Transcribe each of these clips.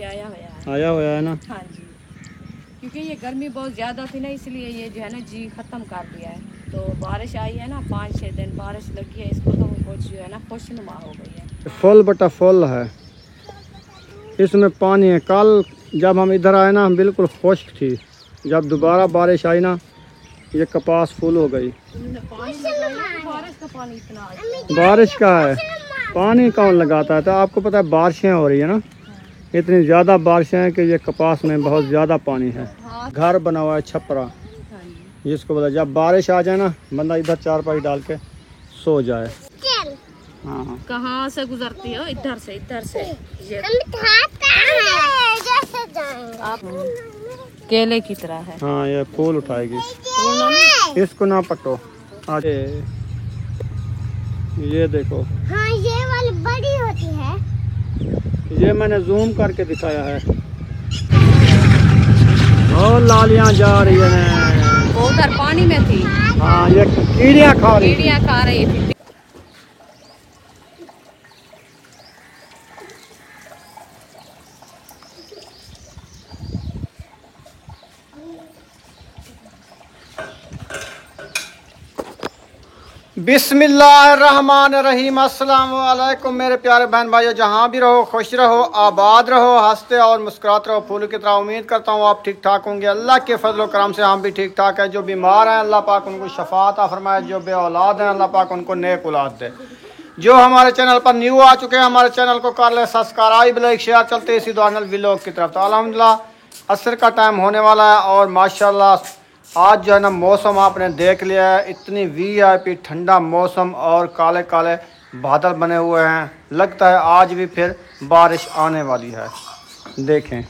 आया हुआ है ना। हाँ जी, क्योंकि ये गर्मी बहुत ज़्यादा थी ना, इसलिए ये जो है ना जी ख़त्म कर दिया है। तो बारिश आई है ना, 5-6 दिन बारिश लगी है इसको, तो कुछ जो है ना खुशनुमा हो गई है। फुल बटा फुल है, इसमें पानी है। कल जब हम इधर आए ना, हम बिल्कुल खुश्क थी। जब दोबारा बारिश आई ना, ये कपास फुल हो गई। बारिश का है, पानी कौन लगाता है? तो आपको पता है बारिशें हो रही है ना, इतनी ज़्यादा बारिशें हैं कि ये कपास में बहुत ज़्यादा पानी है। घर बना हुआ है छपरा, जिसको बोला जब बारिश आ जाए ना, बंदा इधर चारपाई डाल के सो जाए। हाँ, कहाँ से गुजरती हो? इधर से ये आप केले की तरह है। हाँ, ये फूल उठाएगी, इसको ना पकड़ो। आज ये देखो, हाँ ये वाली बड़ी होती है। ये मैंने जूम करके दिखाया है। और लालियां जा रही है, वो उधर पानी में थी। हाँ, ये कीड़ियाँ खा रही थी। बिस्मिल्लाहिर्रहमानिर्रहीम। अस्सलाम वालेकुम मेरे प्यारे बहन भाइयों, जहाँ भी रहो खुश रहो, आबाद रहो, हंसते और मुस्कुराते रहो फूलों की तरह। उम्मीद करता हूँ आप ठीक ठाक होंगे। अल्लाह के फजल करम से हम भी ठीक ठाक है। जो बीमार हैं अल्लाह पाक उनको शफात फरमाए, जो बे औलाद हैं अल्लाह पाक उनको नेक औलाद दे। जो हमारे चैनल पर न्यू आ चुके हैं, हमारे चैनल को कर ले सब्सक्राइब, लाइक शेयर। चलते इसी दौरान व्लॉग की तरफ। तो अल्हम्दुलिल्लाह असर का टाइम होने वाला है और माशाल्लाह आज जो है ना मौसम आपने देख लिया है। इतनी VIP ठंडा मौसम और काले काले बादल बने हुए हैं। लगता है आज भी फिर बारिश आने वाली है। देखें,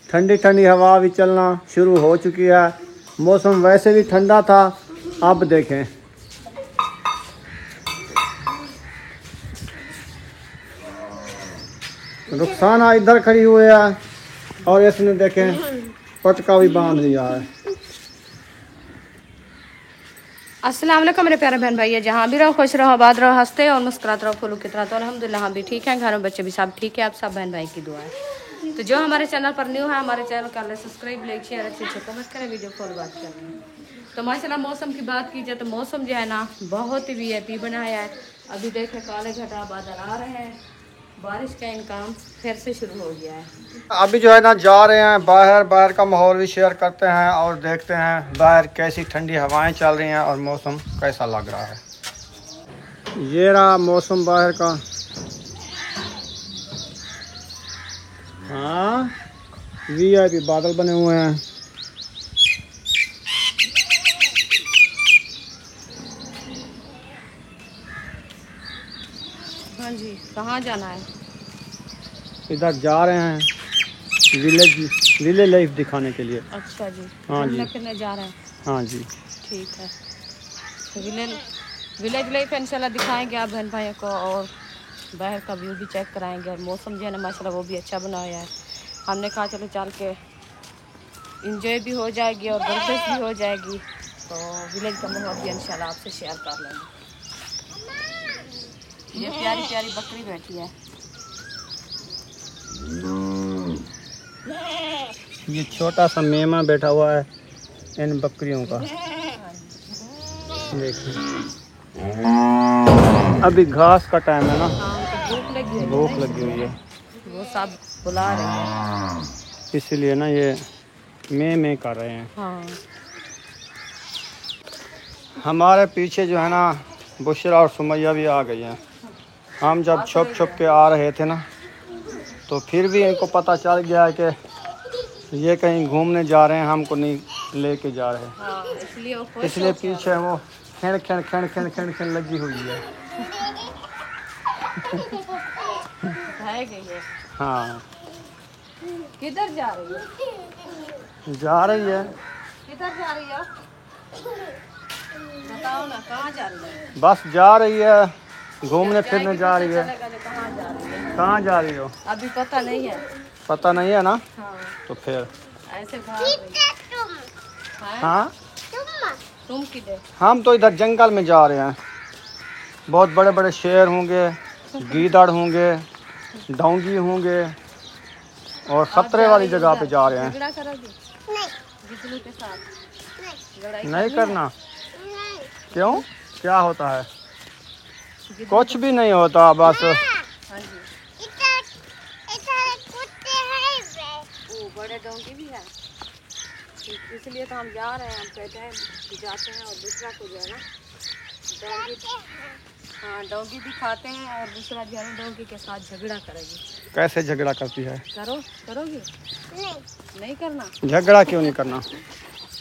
ठंडी ठंडी हवा भी चलना शुरू हो चुकी है। मौसम वैसे भी ठंडा था, अब देखें रुखसाना इधर खड़ी हुई है और इसने देखें पटका भी बांध लिया है। अस्सलाम वालेकुम मेरे प्यारे बहन भाई, जहाँ भी रहो खुश रहो, आबाद रहो, हंसते और मुस्कुराते रहो फूलों की तरह। तो अल्हम्दुलिल्लाह हम भी ठीक हैं, घर में बच्चे भी सब ठीक है। आप सब बहन भाई की दुआ है। तो जो हमारे चैनल पर न्यू है, हमारे चैनल कर ले सब्सक्राइब, लाइक शेयर, अच्छे कमेंट करें, वीडियो फॉलो बात करें। तो माशाल्लाह मौसम की बात की जाए तो मौसम जो है ना बहुत ही VIP बनाया है। अभी देखें काले घटा बादल आ रहे हैं, बारिश का इनकाम फिर से शुरू हो गया है। अभी जो है ना जा रहे हैं बाहर का माहौल भी शेयर करते हैं और देखते हैं बाहर कैसी ठंडी हवाएं चल रही हैं और मौसम कैसा लग रहा है। ये रहा मौसम बाहर का। हाँ, VIP बादल बने हुए हैं। हाँ जी, कहाँ जाना है? इधर जा रहे हैं विलेज लाइफ दिखाने के लिए। अच्छा जी, हाँ जी, फिरने जा रहे हैं। हाँ जी, ठीक है। विलेज लाइफ इंशाल्लाह दिखाएंगे आप बहन भाइयों को, और बाहर का व्यू भी चेक कराएंगे। और मौसम जो है ना माशाल्लाह वो भी अच्छा बनाया है। हमने कहा चलो चल के इंजॉय भी हो जाएगी और गर्दिश भी हो जाएगी। तो विलेज का माहौल भी इंशाल्लाह आपसे शेयर कर लेंगे। ये प्यारी प्यारी बकरी बैठी है। ये छोटा सा मेमा बैठा हुआ है इन बकरियों का। देखिए अभी घास का टाइम है ना, भूख लगी हुई है, वो सब बुला रहे हैं, इसलिए ना ये में कर रहे हैं। हाँ। हमारे पीछे जो है ना बुशरा और सुमैया भी आ गई हैं। हम जब छुप के आ रहे थे ना, तो फिर भी इनको पता चल गया है कि ये कहीं घूमने जा रहे हैं, हमको नहीं लेके जा रहे हैं। हाँ, इसलिए पीछे वो खिण लगी हुई है। हाँ, किधर जा रही है? जा रही है। किधर जा रही है? बताओ ना, कहाँ जा रही है? बस जा रही है, घूमने फिरने जा रही है। कहाँ जा रही हो? अभी पता नहीं है। पता नहीं है ना? हाँ। तो फिर ऐसे भाग रही। हाँ, तुम किधर? हम तो इधर जंगल में जा रहे हैं। बहुत बड़े बड़े शेर होंगे, गीदड़ होंगे, डोंगी होंगे और खतरे वाली जगह पे जा रहे हैं। झगड़ा करोगे नहीं जितनों के साथ? लड़ाई नहीं करनी करना। नहीं क्यों? क्या होता है? है? कुछ भी नहीं होता, बस हाँ जी। इधर कुत्ते हैं वे। ओ बड़े डोंगी भी है, इसलिए तो हम जा रहे हैं। हम कहते हैं कि जाते हैं और दूसरा को जो है ना डोंगी, हाँ डोंगी भी खाते हैं और दूसरा जो है ना डोंगी के साथ झगड़ा करेगी। कैसे झगड़ा करती है? करोगी? नहीं नहीं करना। झगड़ा क्यों नहीं करना?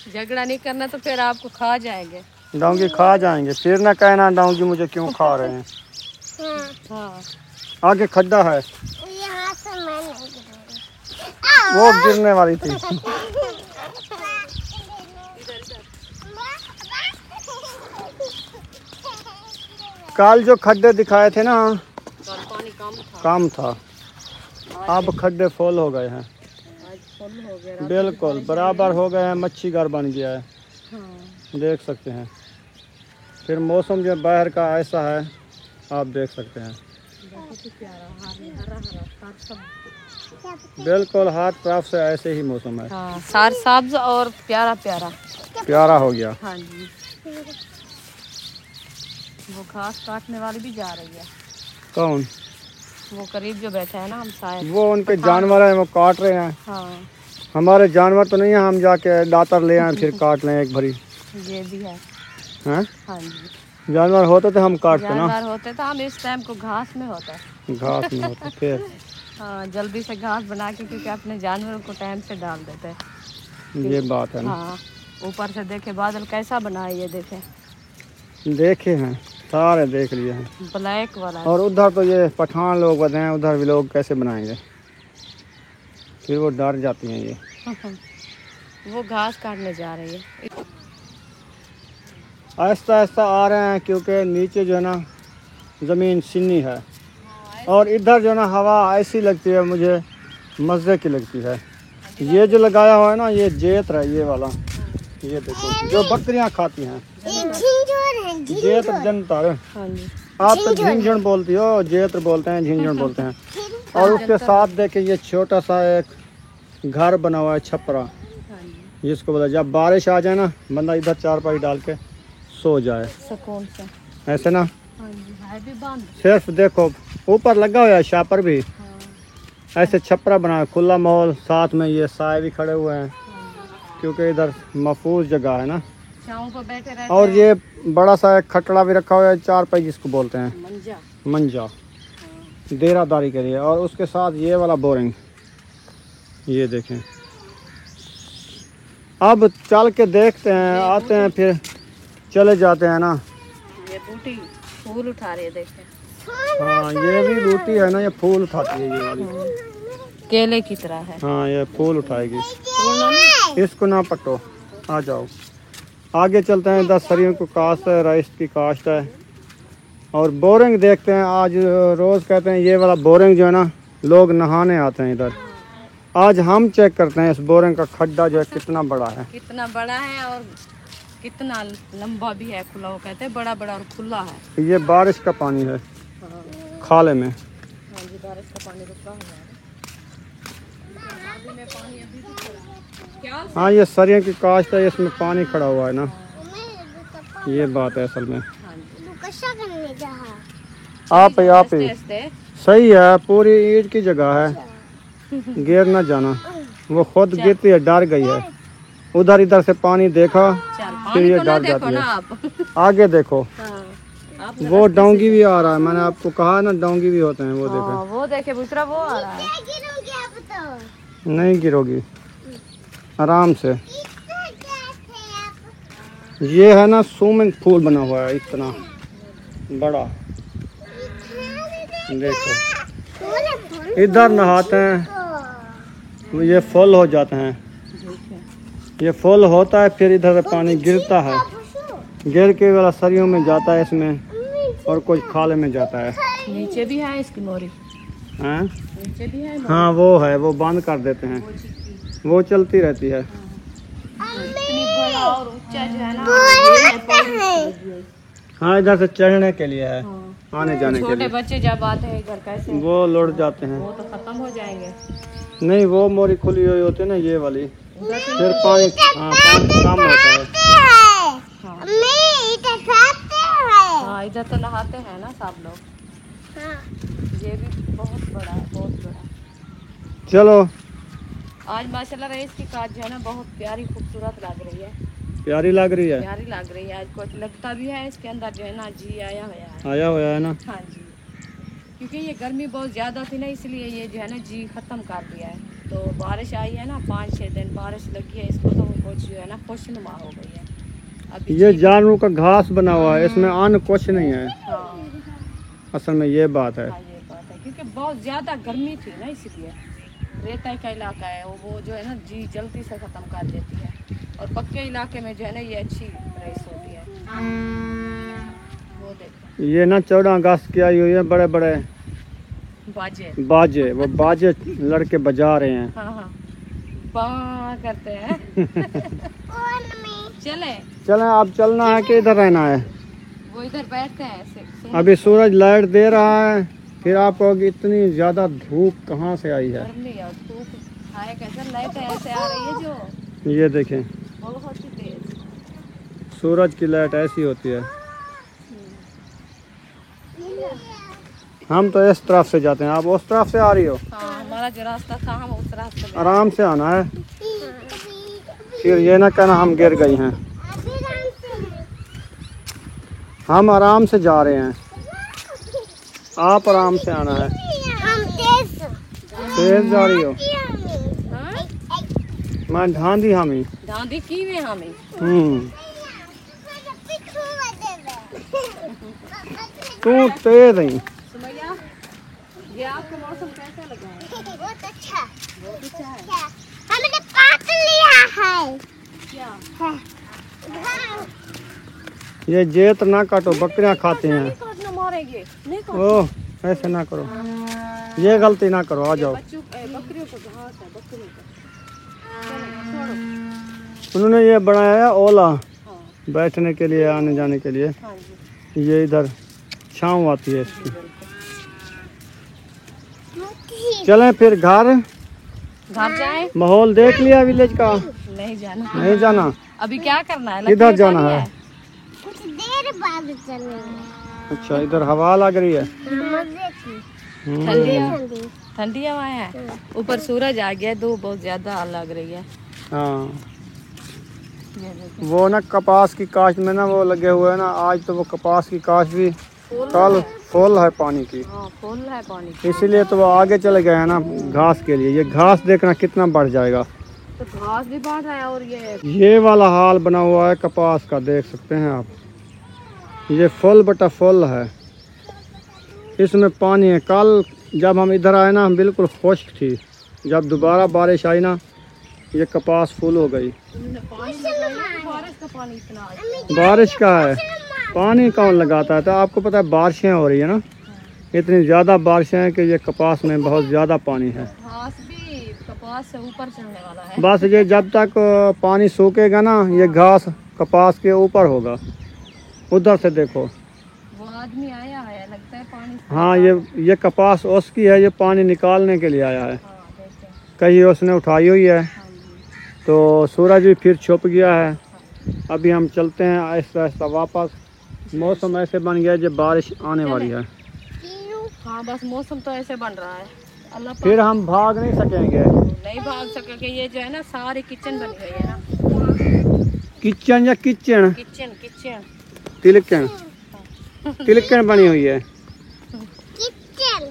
झगड़ा नहीं करना तो फिर आपको खा जाएंगे। डोंगी खा जाएंगे, फिर ना कहना डोंगी मुझे क्यों खा रहे हैं। हाँ हाँ आगे खड्डा है, यहाँ से मैं नहीं गिरूंगी। वो गिरने वाली थी। कल जो खड्डे दिखाए थे ना, कल पानी कम कम था, अब खड्डे फुल हो गए हैं। आज फुल हो गया। बिल्कुल बराबर हो गए हैं, मच्छी घर बन गया है, हाँ। देख सकते हैं। फिर मौसम जो बाहर का ऐसा है, आप देख सकते हैं। बहुत ही प्यारा हरा हरा सब। बिल्कुल हर तरफ से ऐसे ही मौसम है। हाँ सार सब्ज और प्यारा प्यारा प्यारा हो गया। हाँ जी। वो घास काटने वाली भी जा रही है। कौन? वो करीब जो बैठा है ना, हम शायद। वो उनके जानवर हैं, वो काट रहे हैं। हाँ हमारे जानवर तो नहीं है, हम जाके दातर ले आए फिर काट लें एक भरी। ये भी है। हैं? हाँ जी। जानवर होते तो हम काटते ना। जानवर होते तो हम इस टाइम को घास में होता है। घास में होते फिर। हाँ जल्दी से घास बना के, क्योंकि अपने जानवरों को टाइम से डाल देते हैं। ये बात है ना। हाँ ऊपर से देखे बादल कैसा बना है, ये देखे। देखे हैं, सारे देख लिए हैं। ब्लैक वाला है। और उधर तो ये पठान लोग बताएं, उधर भी लोग कैसे बनाएंगे, फिर वो डर जाती हैं ये। वो घास काटने जा रही है। आहिस्ता आहिस्ता आ रहे हैं, क्योंकि नीचे जो है ना ज़मीन सिन्नी है, और इधर जो है ना हवा ऐसी लगती है, मुझे मज़े की लगती है। ये जो लगाया हुआ है ना, ये जेत्र है, ये वाला, ये देखो जो बकरियां खाती हैं। झिंझुर है जेत्र जनतर, हाँ जी। आप तो झिंझुन बोलती हो, जेत्र बोलते हैं, झिंझुन बोलते हैं। और उसके साथ देखिए ये छोटा सा एक घर बना हुआ है, छपरा, हाँ जी। जिसको बोला जब बारिश आ जाए ना, बंदा इधर चारपाई डाल के सो जाए, सुकून से। ऐसे ना। हाँ जी है भी बंद। सिर्फ देखो ऊपर लगा हुआ है शापर भी, हाँ। ऐसे छपरा बना है, खुला माहौल, साथ में ये साए भी खड़े हुए हैं, हाँ क्योंकि इधर महफूज जगह है ना। जी। छाँव पर बैठे रहते और हैं। ये बड़ा सा एक खटड़ा भी रखा हुआ है, चारपाई जिसको बोलते हैं, मंजा। मंजा, देरादारी के लिए। और उसके साथ ये वाला बोरिंग, ये देखें। अब चल के देखते हैं, आते हैं, फिर चले जाते हैं ना। ये बूटी फूल उठा रही है, देखे। हाँ ये भी बूटी है ना, ये फूल उठाती है, ये वाली। केले की तरह है। हाँ ये फूल उठाएगी। फूल इसको ना पटो, आ जाओ। आगे चलते हैं, इधर सरियों को काश्त है, राइस की काश्त है। और बोरिंग देखते हैं आज। रोज़ कहते हैं ये वाला बोरिंग जो है ना, लोग नहाने आते हैं इधर। आज हम चेक करते हैं इस बोरिंग का खड्डा जो है कितना बड़ा है। कितना बड़ा है और कितना लंबा भी है, खुला। वो कहते हैं बड़ा बड़ा और खुला है। ये बारिश का पानी है, खाले में। हाँ जी बारिश का पानी रुका हुआ है। में पानी अभी भी खड़ा है। क्या? हाँ ये सरियों की काश्त है, इसमें पानी खड़ा हुआ है ना, ये बात है असल में। हाँ जी। कशा करने जा। आप ही सही है, पूरी ईंट की जगह है, गिर ना जाना। वो खुद गिरती है, डर गई है। उधर इधर से पानी देखा, फिर ये डर जाती है। आप आगे देखो, हाँ, आप वो डोंगी भी आ रहा है, मैंने आपको कहा ना डोंगी भी होते हैं, वो हाँ, देखे। वो देखे दूसरा वो आ रहा है। गिरोगे आप तो। नहीं गिरोगी, आराम से। ये है ना स्विमिंग पूल बना हुआ है, इतना बड़ा, देखो। इधर नहाते हैं, ये फुल हो जाते हैं, ये फुल होता है, फिर इधर से पानी गिरता है, गिर के वाला सरियों में जाता है इसमें, और कुछ खाले में जाता है। नीचे भी है इसकी मोरी, हैं? नीचे भी है। हाँ वो है, वो बंद कर देते हैं, वो चलती रहती है। इतनी बड़ा और ऊंचा जो है ना, हाँ इधर से चढ़ने के लिए है, आने जाने के छोटे लिए। बच्चे जब आते हैं घर कैसे वो लौट जाते हैं। वो तो खत्म हो जाएंगे। नहीं वो मोरी खुली हुई होती है ना, ये वाली, फिर पानी, हाँ पानी कम होता है। हाँ इधर तो नहाते हैं ना सब लोग। ये भी बहुत बड़ा है, बहुत बड़ा। चलो आज माशाल्लाह रेस की काट जो है ना बहुत प्यारी खूबसूरत लग रही है, प्यारी लग रही है, प्यारी लग रही है। आज कुछ लगता भी है इसके अंदर जो है ना जी आया हुआ है। आया हुआ है ना। हाँ जी, क्योंकि ये गर्मी बहुत ज़्यादा थी ना, इसलिए ये जो है ना जी ख़त्म कर दिया है। तो बारिश आई है ना, 5-6 दिन बारिश लगी है इसको, तो कुछ जो है ना खुशनुमा हो गई है। अभी ये जानवरों का घास बना हुआ है, इसमें अन्न कुछ नहीं है। हाँ असल में ये बात है। हाँ ये बात है, क्योंकि बहुत ज़्यादा गर्मी थी ना, इसलिए रेता का इलाका है वो जो है ना जी जल्दी से ख़त्म कर देती है। और पक्के इलाके में जो है ना ये अच्छी रेस होती है। वो देखो ये ना 14 अगस्त की आई हुई है, बड़े बड़े बाजे, बाजे, वो बाजे लड़के बजा रहे हैं। हाँ हाँ बा करते हैं। चले चलें, अब चलना है कि इधर रहना है? वो इधर बैठते हैं ऐसे। अभी सूरज लाइट दे रहा है, फिर आप कहोगे इतनी ज्यादा धूप कहाँ से आई है। गर्मी और धूप है, कैसे लाइट ऐसे आ रही है जो ये देखें, बहुत ही तेज। सूरज की लाइट ऐसी होती है। हम तो इस तरफ से जाते हैं, आप उस तरफ से आ रही हो। हाँ हमारा जो रास्ता था हम उस रास्ते में। आराम से आना है, फिर ये ना कहना हम गिर गई हैं। हम आराम से जा रहे हैं, आप आराम से आना है। तेज जा रही हो? हाँ? मैं ढांधी हमी। धांधी की में हमें तू तेज नहीं। सुमैया, ये आपको मौसम कैसा लगा है? बहुत अच्छा, बहुत अच्छा है। हमने काट लिया है। क्या ये जेत ना काटो, बकरियां खाते नहीं हैं। काटना, मारेंगे नहीं काटना। ओह ऐसे ना करो, ये गलती ना करो। आ जाओ। बकरियों को घास है, बकरियों को छोड़ो। उन्होंने ये बनाया है ओला, हाँ बैठने के लिए, आने जाने के लिए। हाँ जी ये इधर छाँव आती है इसकी। चलें फिर घर जाए। माहौल देख लिया विलेज का? नहीं जाना, नहीं जाना? अभी क्या करना है? किधर जाना है? कुछ देर बाद चलेंगे। अच्छा, इधर हवा लग रही है। मजे की ठंडी ठंडी हवाएं है। ऊपर सूरज आ गया, धूप बहुत ज्यादा लग रही है। हाँ ये देखो वो ना कपास की काश्त में ना वो लगे हुए हैं ना, आज तो वो कपास की काश्त भी कल फुल है पानी की, हाँ फुल है पानी की। इसीलिए तो वो आगे चले गए हैं ना घास के लिए। ये घास देखना कितना बढ़ जाएगा। तो घास भी बढ़ रहा है और ये वाला हाल बना हुआ है कपास का, देख सकते हैं आप। ये फुल बटा फुल है, इसमें पानी है। कल जब हम इधर आए ना, हम बिल्कुल खुश्क थी। जब दोबारा बारिश आई ना, ये कपास फुल हो गई। बारिश का पानी इतना बारिश का है, पानी कौन लगाता है? तो आपको पता है बारिशें हो रही है ना, इतनी ज़्यादा बारिशें हैं कि ये कपास में बहुत ज़्यादा पानी है। घास भी कपास से ऊपर चढ़ने वाला है। बस ये जब तक पानी सूखेगा ना, ये घास कपास के ऊपर होगा। उधर से देखो, वो आदमी आया है, लगता है पानी से। हाँ ये कपास उसकी है, ये पानी निकालने के लिए आया है। हाँ देखते हैं। कहीं उसने उठाई हुई है। हाँ जी। तो सूरज भी फिर छुप गया है। अभी हम चलते हैं आहिस्ता आहिस्ता वापस। मौसम ऐसे बन गया जो बारिश आने वाली है। हाँ बस मौसम तो ऐसे बन रहा है, अल्लाह फिर हम भाग नहीं सकेंगे। नहीं भाग सकेंगे। ये जो है ना सारी किचन बनी हुई है ना, किचन या kitchen? Kitchen kitchen Thilakan, Thilakan बनी हुई है। किचन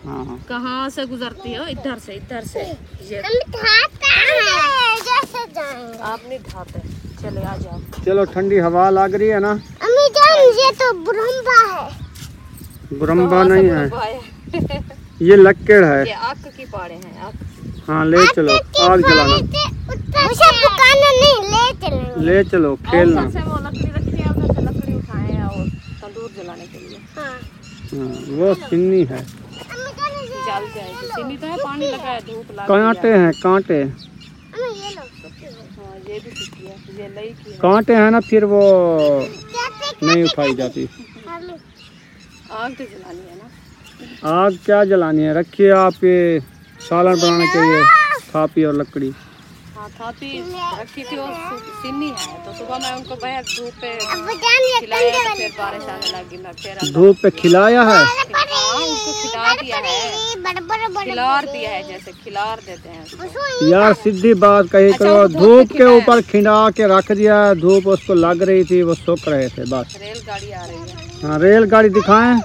हाँ कहाँ से गुजरती हो? इधर से, इधर से। ये हम ढाता है जैसे जाएंगे। आप नहीं ढाते, चले आ जाओ। चलो, ठंडी हवा लग रही है ना। अम्मी जान, ये तो बुरम्बा है। बुरम्बा कहाँ से नहीं है, बुरम्बा है? ये लक्कड़ है। ये आग की पाड़े हैं, आग। हाँ ले चलो, आग जलाना। मुझे पकाना नहीं, ले चलेंगे। ले चलो, खेलना। उधर से वो लकड़ी रखी है, उधर से लकड़ी उठाए हैं और तंदूर जलाने के लिए। हाँ। हाँ, वो सिन्नी है। अम्मी जान, ये जल जाएगी। सिमी तो है, पानी लगा है, धूप लग कांटे हैं, कांटे। अम्मी ये लो। हाँ ये भी सूखी है, ये लई की है। कांटे हैं ना, फिर वो कैसे नहीं उठाई जाती। आग तो जलानी है ना। आग क्या जलानी है, रखिए आप ये सालन बनाने के लिए थापी और लकड़ी। हाँ थापी रखी थी और सिन्नी है, तो सुबह मैं उनको बाहर धूप पे खिलाया तो फिर बारिश आने लगी। मैं फिर धूप पे खिलाया है? हाँ उनको खिला दिया है, खिलार दिया है, जैसे खिलार देते हैं। यार सीधी बात कही अच्छा, करो, वो धूप के ऊपर खिला के रख दिया, धूप उसको लग रही थी, वो सूख रहे थे बस। रेलगाड़ी आ रही है। हाँ रेलगाड़ी दिखाएं।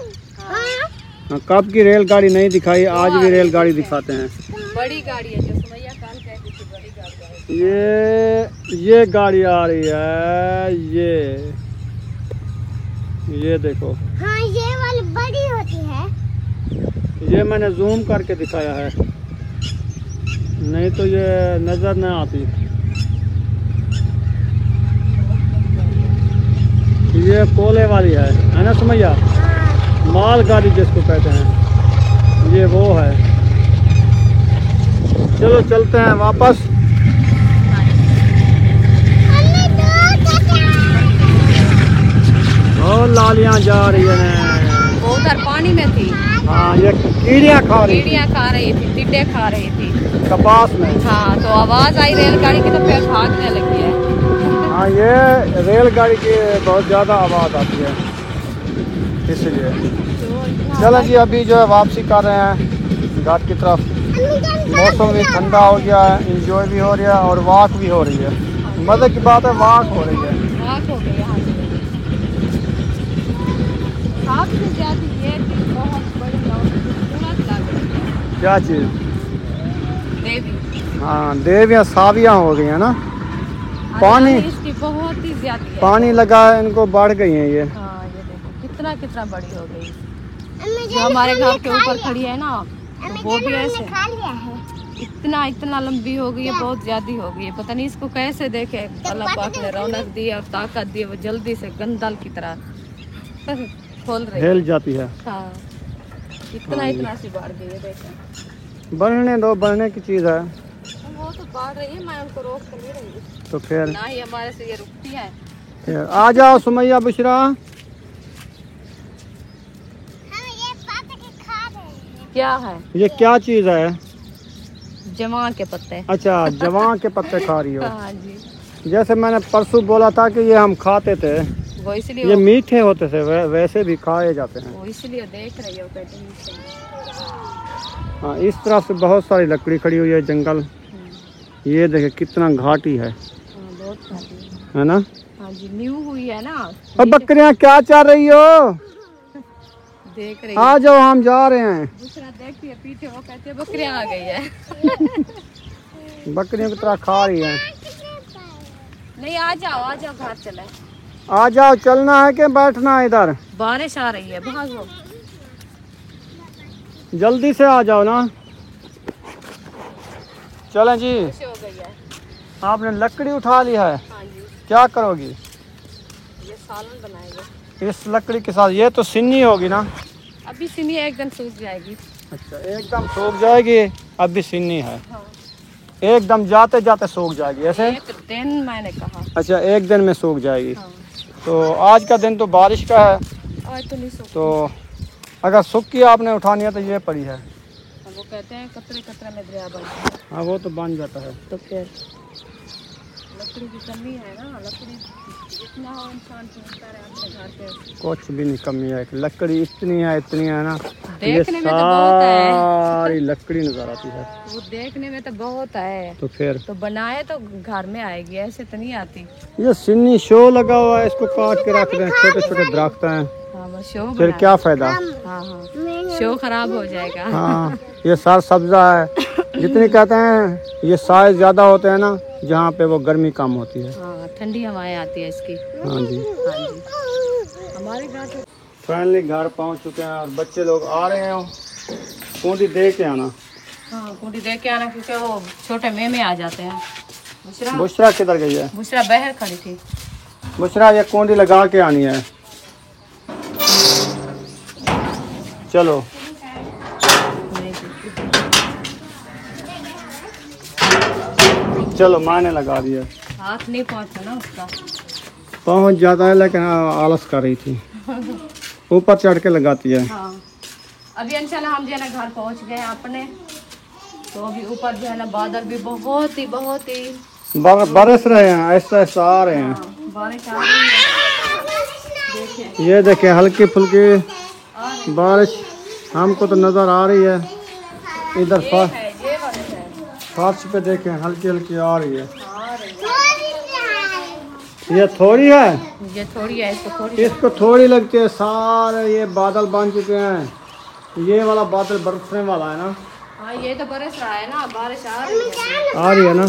हाँ, कब की रेलगाड़ी नहीं दिखाई, आज भी रेलगाड़ी दिखाते हैं। बड़ी गाड़ी है जो सुमैया काल कहती थी, बड़ी गाड़ी है। ये गाड़ी आ रही है, ये देखो। हाँ ये वाली बड़ी होती है। ये मैंने जूम करके दिखाया है, नहीं तो ये नजर नहीं आती। ये कोले वाली है ना सुमैया? माल गाड़ी जिसको कहते हैं, ये वो है। चलो चलते हैं वापस। और लालियां जा रही है, वो उधर पानी में थी। हाँ ये कीड़ियाँ खा रही, कीड़ियाँ खा रही थी, टिड्डे खा रही थी कपास में। हाँ तो आवाज आई रेलगाड़ी की, तो फिर भागने लगी है। हाँ ये रेलगाड़ी की बहुत ज़्यादा आवाज़ आती है, इसलिए। चलो जी अभी जो है वापसी कर रहे हैं घाट की तरफ। मौसम भी ठंडा हो गया है, इंजॉय भी हो रहा है और वॉक भी हो रही है। मज़े की बात है, वॉक हो रही है। वॉक हो गई यहाँ से। सबसे ज्यादा ये थी बहुत बड़ी खूबसूरत लग रही है। क्या चीज़? देवी। हाँ देवियाँ सावियाँ हो गई है ना। पानी इसकी बहुत ही ज्यादा है। पानी लगा है, इनको बढ़ गई हैं ये। हाँ ये देखो कितना कितना बड़ी हो गई। जो हमारे घर के ऊपर खड़ी है ना, तो वो भी ऐसे खा लिया है। इतना इतना लंबी हो गई है, बहुत ज्यादा हो गई है। पता नहीं इसको कैसे देखे अल्लाह पाक ने रौनक दी और ताकत दी, वो जल्दी से गंदल की तरह खोल रही है। हिल जाती है। हाँ इतना इतना सी बढ़ गई है, देखें। बढ़ने दो, बढ़ने की चीज़ है। वो तो बढ़ रही है, मैं उनको रोक तो नहीं रही हूँ। तो फिर ना ही हमारे से ये रुकती है। आ जाओ सुमैया बुशरा। क्या है ये क्या चीज़ है? जमा के पत्ते। अच्छा जवां के पत्ते खा रही हो। हाँ जी। जैसे मैंने परसों बोला था कि ये हम खाते थे, वो इसलिए ये मीठे होते थे, वैसे भी खाए जाते हैं। वो इसलिए देख रही हो कहते। हाँ इस तरह से बहुत सारी लकड़ी खड़ी हुई है, जंगल। ये देखे कितना घाटी है, बहुत खाती है ना? हाँ जी न्यू हुई है ना। अब बकरियां क्या चाह रही हो? देख रही आ जाओ, हम जा रहे हैं। दूसरा देखती है पीछे, वो कहती है बकरियां आ गई है। बकरियों की तरह खा रही है। नहीं आ जाओ घर चले। आ जाओ, चलना है कि बैठना है इधर? बारिश आ रही है, भागो जल्दी से आ जाओ ना। चलें जी। खुश हो गई है। आपने लकड़ी उठा ली है, हाँ जी क्या करोगी? ये सालन बनाएंगे इस लकड़ी के साथ। ये तो सिन्नी होगी ना? अभी सिनी एकदम सूख जाएगी। अच्छा एकदम सूख जाएगी, अभी सिन्नी है। हाँ। एकदम जाते जाते सूख जाएगी ऐसे? एक दिन मैंने कहा। अच्छा एक दिन में सूख जाएगी। हाँ। तो आज का दिन तो बारिश का है, आज तो नहीं सूख। तो अगर सूखी आपने उठानी है तो ये पड़ी है। वो कहते हैं कतरे कतरे में दरिया बनता है। हाँ वो तो बन जाता है। तो फिर लकड़ी की कमी है ना, लकड़ी जितना हो इंसान ढूंढता रहे अपने घर पे। कुछ भी नहीं कमी है, लकड़ी इतनी है ना, ये देखने में तो बहुत है। सारी लकड़ी नजर आती है। वो देखने में तो बहुत है, तो फिर तो बनाए तो घर में आएगी, ऐसे तो नहीं आती। ये सिन्नी शो लगा हुआ है, इसको काट के रख दें, छोटे छोटे दरख्त हैं, हाँ वो शो फिर क्या फायदा? हाँ हाँ शो खराब हो जाएगा। हाँ ये सार सब्जा है, जितनी कहते हैं ये साइज ज्यादा होते हैं ना, जहाँ पे वो गर्मी कम होती है। हाँ ठंडी हवाएं आती है इसकी। हाँ जी। हाँ जी हमारे घर से फाइनली घर पहुँच चुके हैं और बच्चे लोग आ रहे हैं। कूंडी दे के आना। हाँ कुंडी दे के आना, क्योंकि वो छोटे में आ जाते हैं। बुशरा किधर गई है? बुशरा बाहर खड़ी थी। बुशरा ये कूंडी लगा के आनी है। चलो चलो मैंने लगा दिया। हाथ नहीं पहुंचता ना उसका। पहुंच जाता है लेकिन आलस कर रही थी, ऊपर चढ़ के लगाती है। हाँ अभी इंशाल्लाह हम जो है ना घर पहुंच गए हैं अपने। तो अभी ऊपर जो है ना बादल भी बहुत ही बरस रहे हैं, ऐसा ऐसा आ रहे हैं। बारिश आ रही है, देखिए ये देखें हल्की फुल्की बारिश हमको तो नजर आ रही है। इधर ये बारिश है। फर्श पे देखें हल्की हल्की आ रही है। ये थोड़ी है, ये थोड़ी है, इसको थोड़ी लगती है। सारे ये बादल बन चुके हैं, ये वाला बादल बरसने वाला है ना। हाँ ये तो बरस रहा है ना, बारिश आ रही है। आ रही है ना।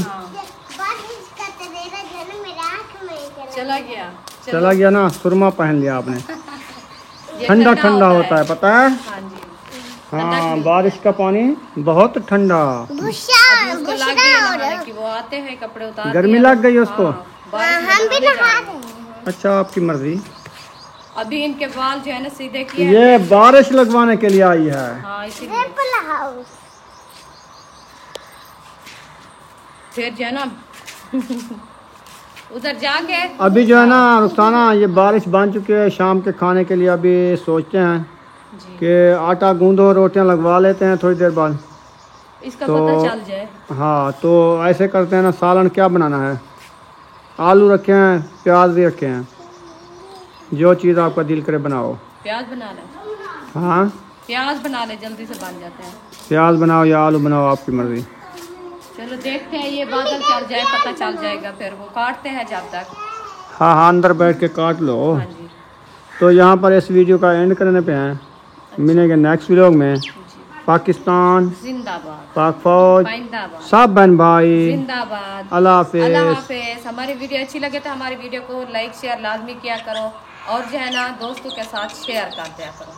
चला गया ना, सुरमा पहन लिया आपने। ये ठंडा ठंडा होता है पता है। हाँ जी। हाँ बारिश का पानी बहुत ठंडा। उसको लग गई नहाने की, वो आते हैं कपड़े उतार गर्मी लग गई उसको। हम भी नहा रहे हैं। अच्छा आपकी मर्जी। अभी इनके बाल जो है ना सीधे किए। ये बारिश लगवाने के लिए आई है। हाँ इसीलिए फिर जो है ना उधर जाके अभी जो है ना रुखसाना, ये बारिश बन चुकी है। शाम के खाने के लिए अभी सोचते हैं कि आटा गूंदो, रोटियां लगवा लेते हैं थोड़ी देर बाद, इसका तो पता चल जाए। हाँ तो ऐसे करते हैं ना, सालन क्या बनाना है, आलू रखे हैं, प्याज भी रखे हैं, जो चीज़ आपका दिल करे बनाओ। प्याज बना ले। हाँ प्याज बना ले, जल्दी से बन जाते हैं। प्याज बनाओ या आलू बनाओ, आपकी मर्जी। चलो देखते हैं, ये बादल चढ़ जाए पता चल जाएगा, फिर वो काटते हैं जब तक। हाँ हाँ अंदर बैठ के काट लो। हाँ जी। तो यहाँ पर इस वीडियो का एंड करने पे हैं। मिलेंगे नेक्स्ट व्लॉग में। पाकिस्तान जिंदाबाद, पाक फौज जिंदाबाद, सब बहन भाई जिंदाबाद। अल्लाह अल्लाह हाफिज। हाफिज। हमारी वीडियो अच्छी लगे तो हमारी वीडियो को लाइक शेयर लाजमी किया करो, और जो है ना दोस्तों के साथ शेयर कर दिया करो।